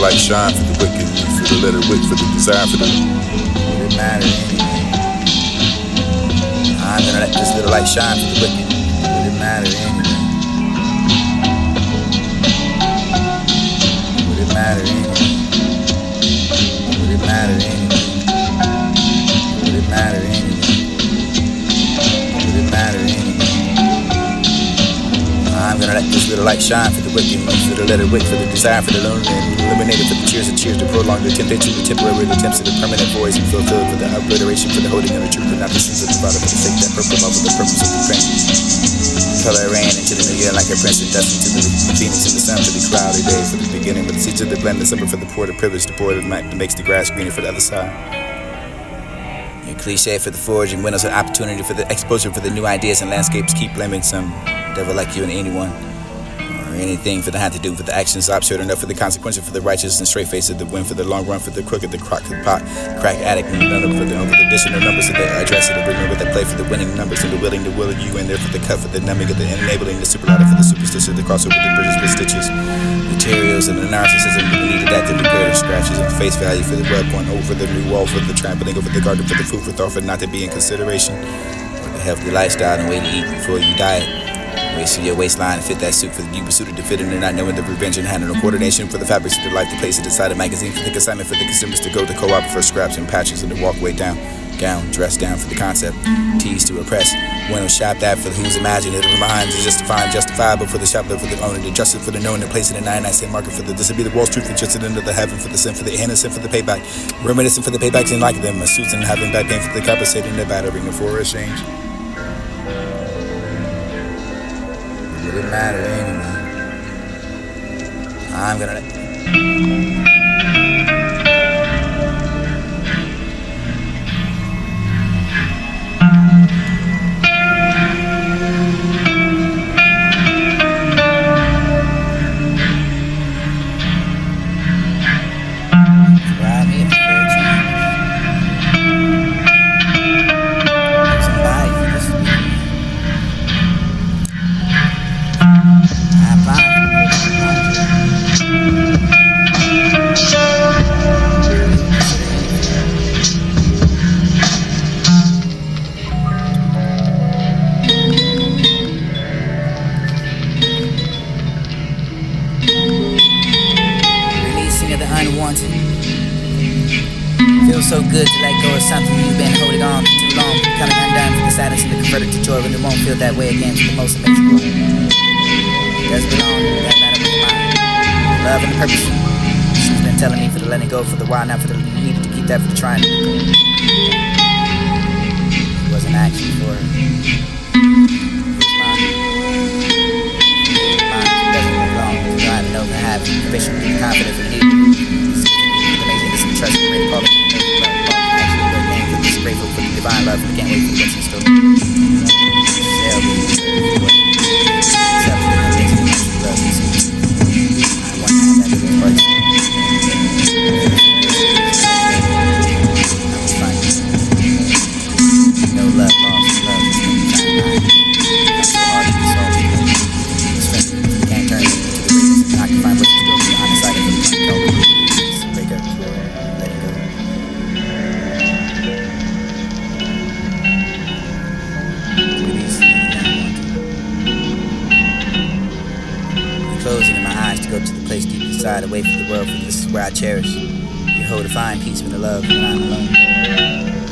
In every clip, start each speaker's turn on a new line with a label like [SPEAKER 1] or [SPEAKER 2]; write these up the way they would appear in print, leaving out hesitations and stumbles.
[SPEAKER 1] light shine for the wicked, for the let it wick, for the desire for the. Would it matter anyway? I'm gonna let this little light shine for the wicked. Would it matter anyway? Would it matter anyway? Would it matter anyway? Would it matter anyway? Would it matter anyway? I'm gonna let this little light shine for the wicked, for the let it wick, for the desire for the lonely, illuminated for the cheers and cheers to prolong the temptation, the temporary attempts at the permanent voice, and fulfilled for the obliteration, for the holding of the truth, and not the sins of the father, for the sake that purple love, for the purpose of the prince. Color ran into the new year like a prince, and destined to the Venus and the sun for the cloudy day, for the beginning, with the seeds of the blend, the summer for the poor, the privilege, the poor, the night that makes the grass greener for the other side. Your cliche for the forge and windows of opportunity, for the exposure, for the new ideas and landscapes. Keep blaming some devil like you and anyone or anything for the had to do, for the actions absurd enough, for the consequences, for the righteous and straight face of the win, for the long run, for the crooked, the crock, the pot, crack addict, and none for the additional numbers of the address of the remember that play for the winning numbers and the willing, the will of you in there for the cut, for the numbing of the enabling, the superlative for the superstition, the crossover, the bridges with stitches, materials and the narcissism, the needed that to repair the scratches and face value for the rub point over the new wall, for the trampling over the garden, for the food for thought, for not to be in consideration, for the healthy lifestyle and way to eat before you diet. Wasting your waistline to fit that suit for the you pursuit to fit in and not knowing the revenge and handling coordination for the fabrics of the life, the place to decide a magazine for the consignment for the consumers to go to co-op for scraps and patches and the walkway down, gown, dress down for the concept, tease to oppress, window shop that for who's imaginative, minds is justifying, justifiable for the shopper, for the owner, the justice for the knowing, the place in the 99-cent market for the this will be the Wall Street for just into the heaven for the sin for the innocent for the payback, reminiscent for the paybacks and like them, suits and having back pain for the compensating the battering for exchange. Would it matter anyway? I'm gonna let feels so good to let go of something you've been holding on for too long, becoming undone for the sadness and the converted to joy when it won't feel that way again for the most amazing glory. It doesn't belong, it doesn't matter with mine. Love and the purpose. She's been telling me for the letting go for the while, now for the needed to keep that for the trying. It wasn't actually for her. It was mine. Mine. It doesn't belong. I don't know if I have conviction, confidence, and need. Trust and great quality. Actually, we're thankful, just grateful for the divine love, and we can't wait for what's in store. No love lost, love is so hard to be solved. You can't turn it into the greatest, and I can find what's in store for the honest side of it. Break up. Closing in my eyes to go to the place deep inside, away from the world, for this is where I cherish. You hold a fine peace with the love when I'm alone.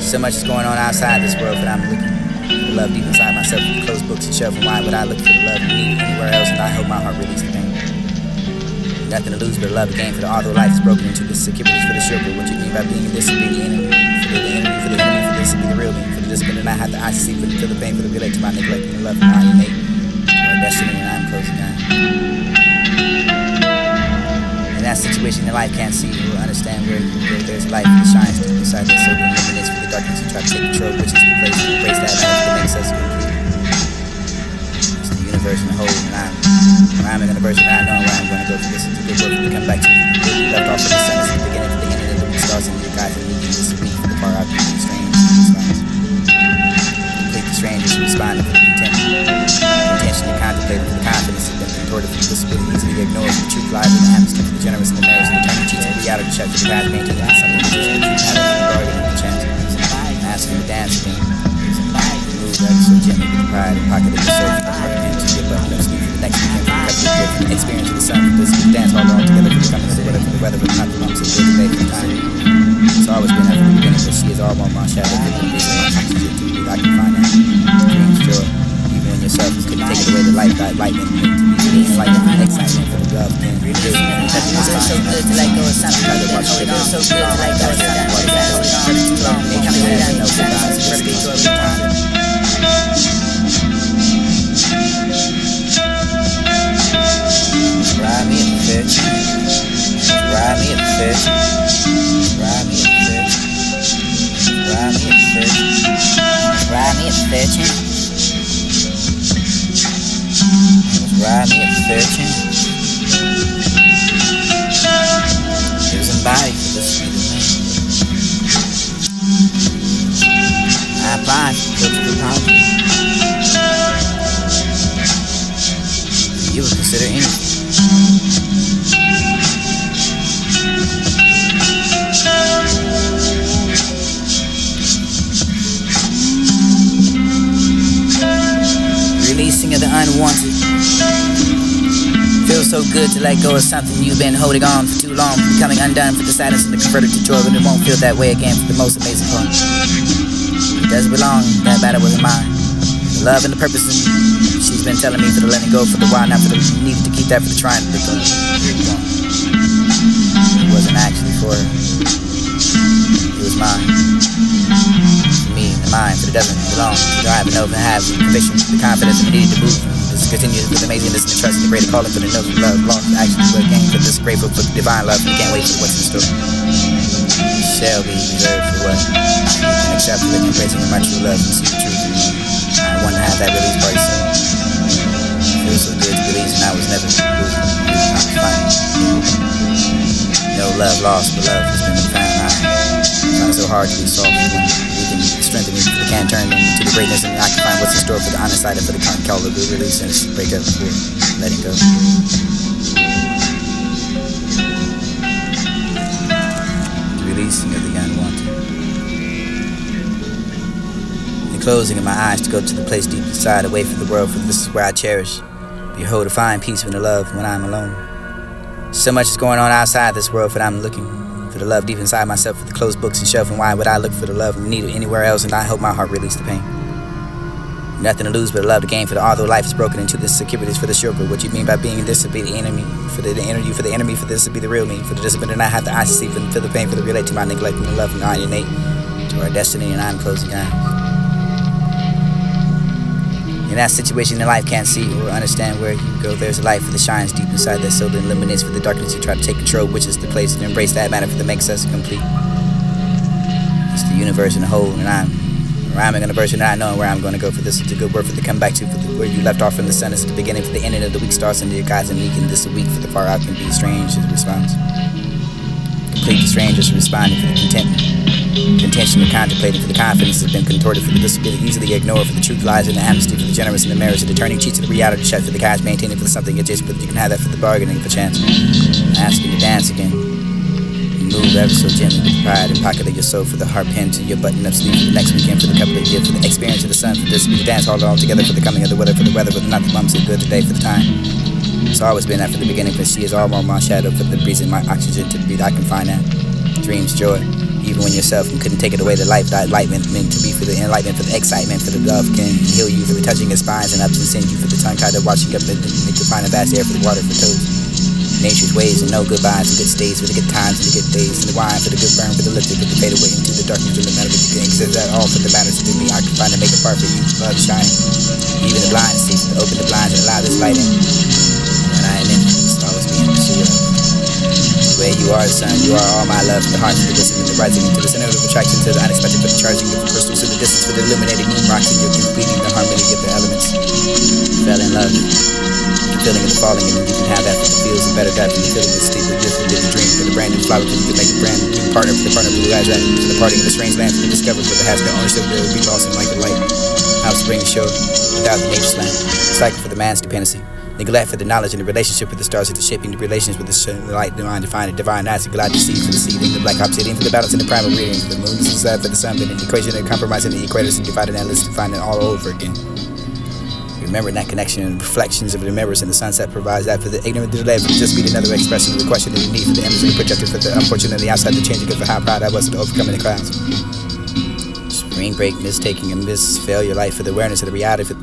[SPEAKER 1] So much is going on outside this world, but I'm looking for the love deep inside myself, with the closed books and shelf, and why would I look for the love you need anywhere else? And I hope my heart releases the pain. Nothing to lose but love again, for the although life is broken into this securities for the sure, but what you mean by being this will be the enemy, for the enemy, for the enemy, for this will be the real me, for the discipline, and I have the eyes to see, for the pain, for the relate to my neglect, and the love and I innate, or destiny, and I'm closing down. In that situation in life can't see, you will understand where there's life that shines deep inside the circle and illuminates for the darkness and try to take control, which is the place to embrace that life that makes us complete. It's the universe in the whole, and I'm in the version that I know where I'm going to go for this. It's a good work to come back to. We left off from the sun, it's the beginning to the end, and the stars and the guys and meeting this week for the far out beauty strange response. Complete the strangers who responded for the intentionally contemplating for the confidence has been contorted from the disability easily ignored, for the truth lies in the atmosphere for the generous and the marriage and the eternity. check for the guys making it something to just have a bargain with the chance. Asking to dance again. Move ever so gently with pride and pocket of your soul from the heart into your butt. Let's leave for the next weekend for the couple of years from the experience of the sun. This dance all along together for the coming of the weather, for the weather, but not the lumps of the day for the time. It's always been after the beginning, but she is all on my shadow. This is my oxygen to me, I can find out. Dreams, joy, even in yourself, you couldn't take it away. The light, that lightning, enlightenment, and excitement for the love, and reveal, and touching the spine. So good to let go of something. So good to let go of something. Coming in as no surprise, it's pretty good. Ride me a fish. Ride me a fish. Ride me a fish. Ride me a fish. Ride me a fish. Ride me a fish. There's somebody for this I apply for the apology. You would consider anything. Releasing of the unwanted. Feels so good to let go of something you've been holding on for too long, becoming undone for the sadness and the converted to joy, but it won't feel that way again for the most amazing part. It doesn't belong, that battle wasn't mine. The love and the purpose, and she's been telling me for the letting go, for the why, not for the needed to keep that, for the trying to go. It wasn't actually for her. It was mine. For me, the mine, but it doesn't belong. You don't have an open have the conviction, the confidence, and the need to move. This continues with amazingness and the trust and the greater calling for the note of love, lost actually for a game, for this grateful for the divine love, and can't wait for what's in store. It shall be reserved for what you can accept with embracing of my true love and see the truth in me. I want to have that release party soon. It feels so good to release, and I was never losing. I was finding no love lost, but love has been found. I find it so hard to be soft when we can strengthen me, we can't turn into the greatness, and I can find what's in store for the honest side and for the call of the release and break up before letting go. The releasing of the unwanted. The closing of my eyes to go to the place deep inside, away from the world, for this is where I cherish. Behold, to find peace in the love when I'm alone. So much is going on outside this world, but I'm looking for the love deep inside myself, for the closed books and shelf, and why would I look for the love and need it anywhere else? And I hope my heart release the pain. Nothing to lose but a love to gain, for the although life is broken into this securities for the struggle. What you mean by being this to be the enemy, for the interview, for the enemy, for this to be the real me, for the discipline to not have the eyes to see, for feel the pain, for the relate to my neglect and the love and alienate to our destiny, and I'm closing eyes. In that situation in life can't see or understand where you go, there's a light for the shines deep inside that soul that illuminates for the darkness you try to take control, which is the place to embrace that matter for that makes us complete. It's the universe in the whole, and I'm rhyming on a version that I know where I'm going to go for this. It's a good word for the come back to, for the, where you left off from the sun is the beginning, for the ending of the week starts into your guys and meek, and this a week for the far out can be strange as response. Complete the strangers responding for the contention and contemplating, for the confidence has been contorted, for the disability easily ignored, for the truth lies in the amnesty, for the generous and the marriage, the turning cheats to the reality check, for the cash maintaining for the something adjacent, but you can have that for the bargaining for chance. Asking to dance again. You move ever so gently with pride and pocket of your soul, for the heart pinned to your button up sleeve, for the next weekend, for the couple of years, for the experience of the sun, for this we dance all together, for the coming of the weather, but not the bumps of good today for the time. It's always been that for the beginning, for she is all on my shadow, for the breeze and my oxygen to breathe. I can find that. Dreams, joy, even when yourself you couldn't take it away. The life, that enlightenment meant to be for the enlightenment, for the excitement, for the love can heal you, for the touching of spines and ups and send you, for the tongue tied to watching up and to find a vast air for the water for toes. Nature's ways and no goodbyes and good stays, for the good times and the good days, and the wine for the good burn, for the lifted, for the fade away into the darkness of the matter, but you can exist that all for the matters to me. I can find to make a part for you, love shining, even the blind see, to open the blinds and allow this light in. When I am in, it's always being pursued. Where you are, son, you are all my love, for the heart, for the distance, the rising into the center of attraction, to the unexpected, for the charging of the crystals, to the distance, for the illuminating moon rocks, and you're completing the harmony of the elements. Fell in love, the feeling of the falling, and then you can have that for the feels and better that for the feeling of the sleep, the beautiful vivid dream, for the brand new flower, for you can make a brand new partner, for the partner who has that, for the parting of the strange land, for the discovery, for the has no ownership, there will be lost in like the light. How spring showed without the nature's land, cycle for the man's dependency. Neglect for the knowledge and the relationship with the stars, the shaping the relations with the light, divine, define the divine eyes, the glide to see for the seed in the black obsidian, for the balance in the primal reading, for the moon is inside for the sun, but an equation and compromising the equators and dividing that list to find it all over again. Remembering that connection and reflections of the mirrors and the sunset provides that for the ignorant to live, just be another expression of the question and the need for the image and the projector for the unfortunately outside the changing of how proud I was of overcoming the clouds. Spring break, mistaking and failure life for the awareness of the reality for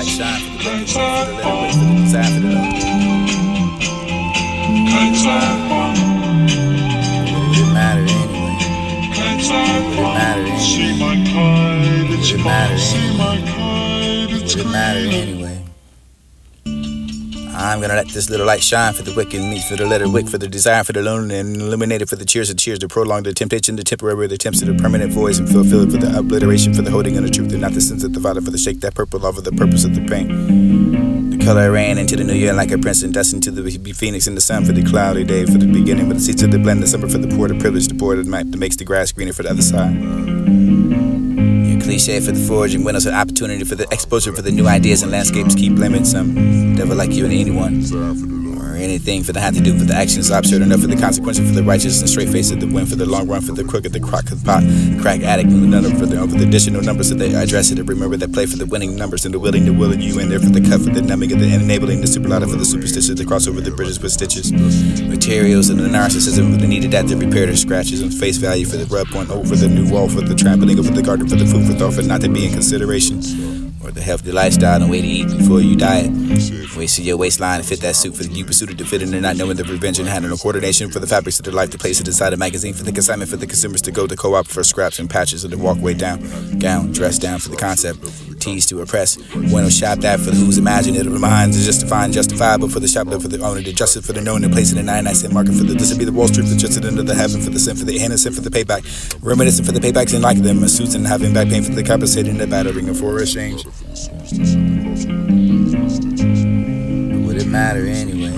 [SPEAKER 1] light shine for the wicked, for the little wait, for the desire for the lonely. Would it matter anyway? Would it matter anyway? Would it matter anyway? Would it matter anyway? I'm gonna let this little light shine for the wicked, meet for the letter wick, for the desire for the lonely, and illuminate it for the cheers and cheers to prolong the temptation, the temporary, the attempts to the permanent voice, and fulfill it for the obliteration, for the holding of the truth, and not the sins of the Father, for the shake that purple love, for the purpose of the pain. The color I ran into the new year like a prince, and destined to the phoenix in the sun for the cloudy day, for the beginning, with the seeds of the blend, the summer for the poor, the privilege, the poor, that makes the grass greener for the other side. Cliche for the forging windows, an opportunity for the exposure for the new ideas and landscapes. Keep blaming some devil like you and anyone or anything for the have to do for the actions absurd enough for the consequences for the righteous and straight face of the win for the long run for the crooked, the crock of the pot, crack addict and the none for the additional numbers that they address it and remember that play for the winning numbers and the willing to will and you in there for the cut for the numbing of the enabling the super for the superstitious to cross over the bridges with stitches, materials and the narcissism for the needed that to repair the scratches and face value for the rub point over the new wall for the trampling over the garden for the food for thought for not to be in consideration. Or the healthy lifestyle and way to eat before you diet. Wasting your waistline to fit that suit for the you pursuit to fit in and not knowing the revenge and handling coordination for the fabrics of the life to place it inside a magazine for the consignment for the consumers to go to co-op for scraps and patches of the walkway down, gown, dress down for the concept. Tease to oppress. Bueno shop that for the who's imaginative minds is justifying justifiable for the shop for the owner to justice for the known and place it in 99-cent market for the this would be the Wall Street for just into the heaven for the sin for the innocent for the payback. Reminiscent for the paybacks and like them suits and having back pain for the compensating the battering and for exchange. Would it matter anyway?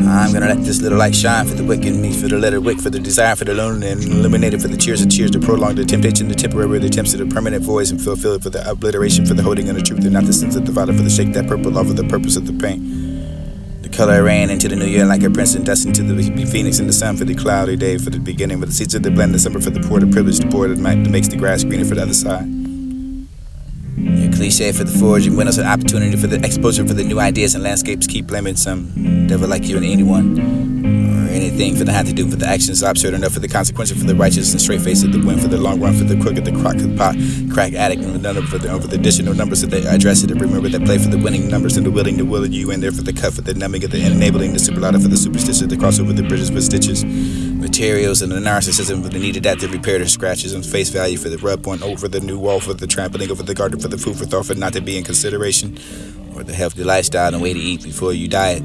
[SPEAKER 1] I'm gonna let this little light shine for the wicked, meet for the letter wick, for the desire for the lonely, and illuminate it for the cheers and cheers to prolong the temptation, the temporary, the attempts to the permanent voice, and fulfill it for the obliteration, for the holding of the truth, and not the sins of the Father, for the shake that purple love, for the purpose of the pain. The color I ran into the new year like a prince, and destined to the phoenix in the sun for the cloudy day, for the beginning, with the seeds of the blend, the summer for the poor, the privilege, the poor, that makes the grass greener for the other side. Cliche for the forging windows, an opportunity for the exposure for the new ideas and landscapes. Keep blaming some devil like you and anyone or anything for the have to do for the actions absurd enough for the consequences for the righteous and straight face of the win for the long run for the crooked, the crock of the pot, crack addict and the none for the additional numbers that they address it and remember that play for the winning numbers and the willing to will and you in there for the cut for the numbing of the enabling the super for the superstitious to cross over the bridges with stitches, materials and the narcissism for the needed that to repair the scratches and face value for the rub point over the new wall for the trampling over the garden for the food for thought for not to be in consideration. Or the healthy lifestyle and way to eat before you diet.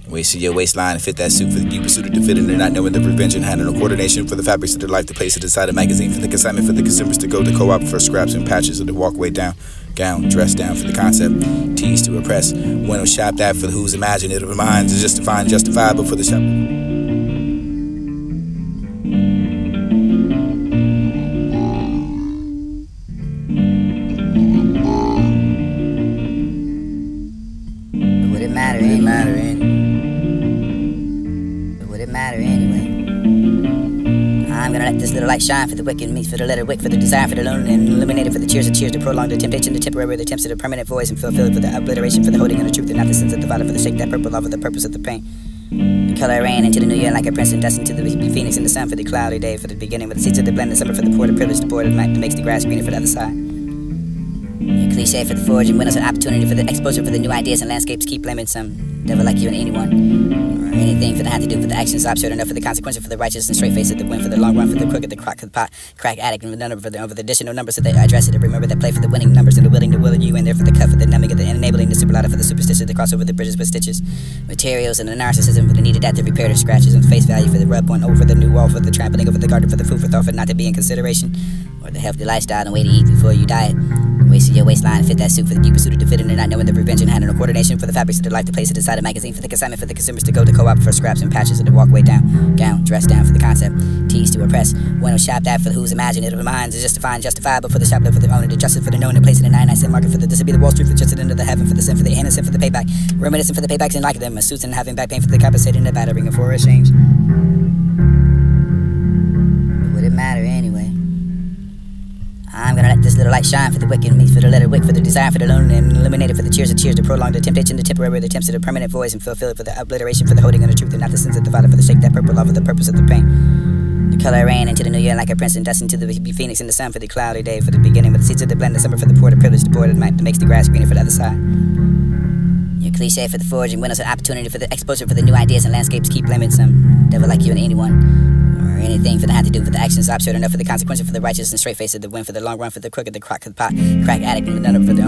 [SPEAKER 1] Wasting your waistline to fit that suit for the you pursuit to fit in and not knowing the revenge and handling coordination for the fabrics of their life to place it inside a magazine for the consignment for the consumers to go to co-op for scraps and patches of the walkway down, gown, dress down for the concept. Tease to oppress. Bueno shop that for the who's imaginative minds is justifying justifiable for the shop. Would it matter anyway? I'm gonna let this little light shine for the wicked, meet for the letter wick, for the desire for the lonely, and illuminate it for the cheers and cheers to prolong the temptation, the temporary, the attempts to the permanent voice, and fulfill it for the obliteration, for the holding of the truth, and not the sins of the Father, for the shake that purple love, for the purpose of the pain. The color I ran into the new year like a prince, and destined to the phoenix in the sun for the cloudy day, for the beginning, with the seeds of the blend, the summer for the poor, the privilege, the poor, that makes the grass greener for the other side. Cliche for the forging windows, an opportunity for the exposure for the new ideas and landscapes. Keep blaming some devil like you and anyone or anything for the have to do for the actions absurd enough for the consequences for the righteous and straight face of the win for the long run for the crooked, the crock of the pot, crack addict and the none for the additional numbers that they address it and remember that play for the winning numbers and the willing to will and you and there for the cut for the numbing of the enabling the super for the superstitious to cross over the bridges with stitches, materials and the narcissism for the needed that to repair the scratches and face value for the rub point over the new wall for the trampling over the garden for the food for thought for not to be in consideration or the healthy lifestyle and way to eat before you diet. Wasting your waistline to fit that suit for the you pursuit to fit in and not knowing the revenge and handling coordination for the fabrics of their life to place it inside a magazine for the consignment for the consumers to go to co-op for scraps and patches of the walkway down, gown, dress down for the concept. Tease to oppress. Bueno shop that for the who's imaginative minds is justifying justifiable for the shop for the owner to justice for the known and place it in 99-cent market for the this would be the Wall Street for just into the heaven for the sin for the innocent for the payback. Reminiscent for the paybacks and like them suits and having back pain for the compensating the battering and for exchange. Would it matter anyway? I'm gonna let this little light shine for the wicked, meet for the letter wick, for the desire for the lonely, and illuminate it for the cheers and cheers to prolong the temptation, the temporary, the attempts to the permanent voice, and fulfill it for the obliteration, for the holding of the truth, and not the sins of the Father, for the shake that purple love, for the purpose of the pain. The
[SPEAKER 2] color rain into the new year like a prince and destined to the phoenix in the sun for the cloudy day, for the beginning with the seeds of the blend, the summer for the poor, the privilege, the poor, that makes the grass greener for the other side. Your cliche for the forging windows, an opportunity for the exposure for the new ideas and landscapes keep limits. Some devil like you and anyone, or anything for the had to do for the actions absurd enough for the consequences for the righteous and straight face of the win for the long run for the crooked, the crock of the pot, crack addict and the none for the